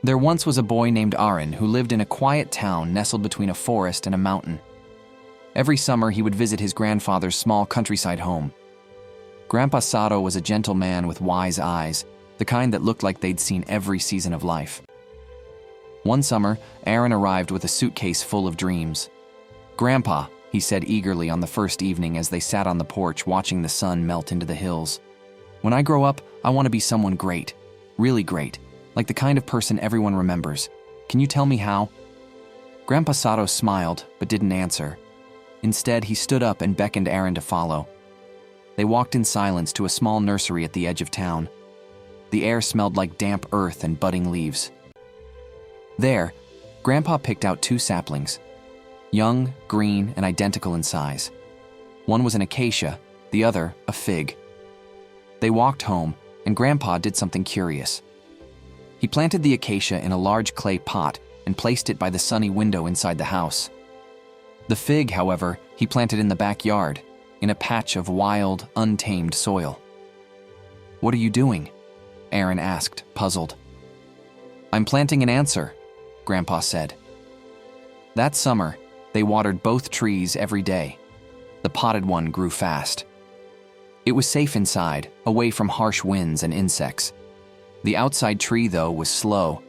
There once was a boy named Arin who lived in a quiet town nestled between a forest and a mountain. Every summer, he would visit his grandfather's small countryside home. Grandpa Sato was a gentle man with wise eyes, the kind that looked like they'd seen every season of life. One summer, Arin arrived with a suitcase full of dreams. "Grandpa," he said eagerly on the first evening as they sat on the porch watching the sun melt into the hills, "when I grow up, I want to be someone great, really great, like the kind of person everyone remembers. Can you tell me how?" Grandpa Sato smiled but didn't answer. Instead, he stood up and beckoned Arin to follow. They walked in silence to a small nursery at the edge of town. The air smelled like damp earth and budding leaves. There, Grandpa picked out 2 saplings, young, green, and identical in size. One was an acacia, the other a fig. They walked home, and Grandpa did something curious. He planted the acacia in a large clay pot and placed it by the sunny window inside the house. The fig, however, he planted in the backyard, in a patch of wild, untamed soil. "What are you doing?" Arin asked, puzzled. "I'm planting an answer," Grandpa said. That summer, they watered both trees every day. The potted one grew fast. It was safe inside, away from harsh winds and insects. The outside tree, though, was slow,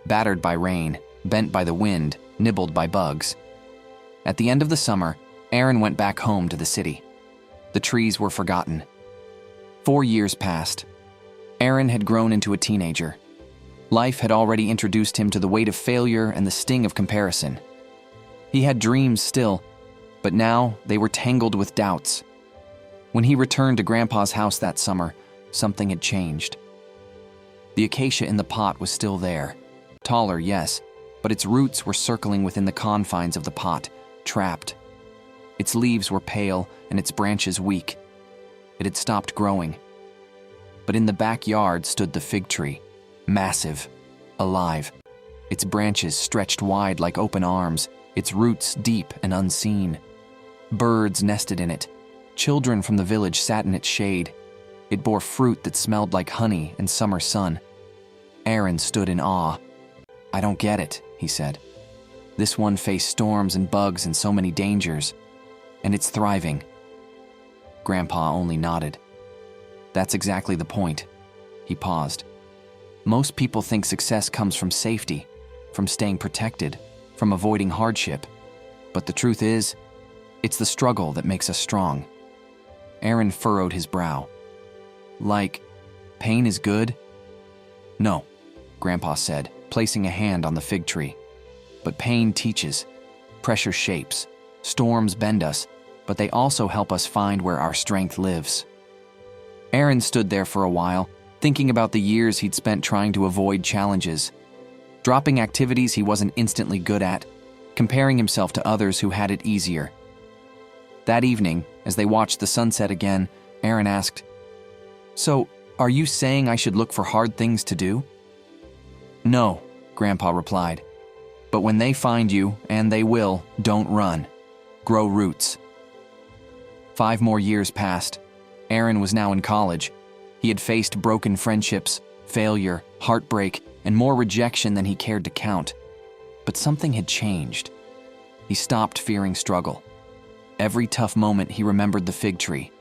battered by rain, bent by the wind, nibbled by bugs. At the end of the summer, Arin went back home to the city. The trees were forgotten. 4 years passed. Arin had grown into a teenager. Life had already introduced him to the weight of failure and the sting of comparison. He had dreams still, but now they were tangled with doubts. When he returned to Grandpa's house that summer, something had changed. The acacia in the pot was still there. Taller, yes, but its roots were circling within the confines of the pot, trapped. Its leaves were pale and its branches weak. It had stopped growing. But in the backyard stood the fig tree, massive, alive. Its branches stretched wide like open arms, its roots deep and unseen. Birds nested in it. Children from the village sat in its shade. It bore fruit that smelled like honey and summer sun. Arin stood in awe. "I don't get it," he said. "This one faced storms and bugs and so many dangers, and it's thriving." Grandpa only nodded. "That's exactly the point." He paused. "Most people think success comes from safety, from staying protected, from avoiding hardship. But the truth is, it's the struggle that makes us strong." Arin furrowed his brow. "Like, pain is good?" "No," Grandpa said, placing a hand on the fig tree. "But pain teaches. Pressure shapes. Storms bend us, but they also help us find where our strength lives." Arin stood there for a while, thinking about the years he'd spent trying to avoid challenges, dropping activities he wasn't instantly good at, comparing himself to others who had it easier. That evening, as they watched the sunset again, Arin asked, "So, are you saying I should look for hard things to do?" "No," Grandpa replied. "But when they find you, and they will, don't run. Grow roots." 5 more years passed. Arin was now in college. He had faced broken friendships, failure, heartbreak, and more rejection than he cared to count. But something had changed. He stopped fearing struggle. Every tough moment, he remembered the fig tree.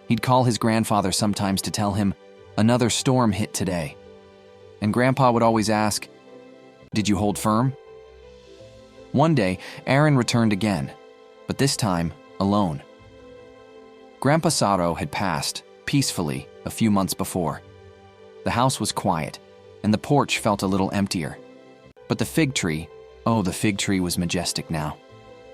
He'd call his grandfather sometimes to tell him, "Another storm hit today." And Grandpa would always ask, "Did you hold firm?" One day, Arin returned again, but this time alone. Grandpa Sato had passed, peacefully, a few months before. The house was quiet, and the porch felt a little emptier. But the fig tree, oh, the fig tree was majestic now.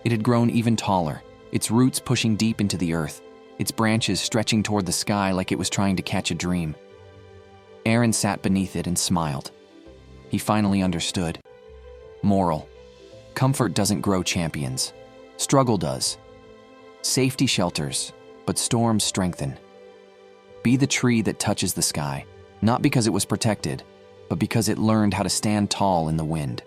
It had grown even taller, its roots pushing deep into the earth, its branches stretching toward the sky like it was trying to catch a dream. Arin sat beneath it and smiled. He finally understood. Moral: comfort doesn't grow champions. Struggle does. Safety shelters, but storms strengthen. Be the tree that touches the sky, not because it was protected, but because it learned how to stand tall in the wind.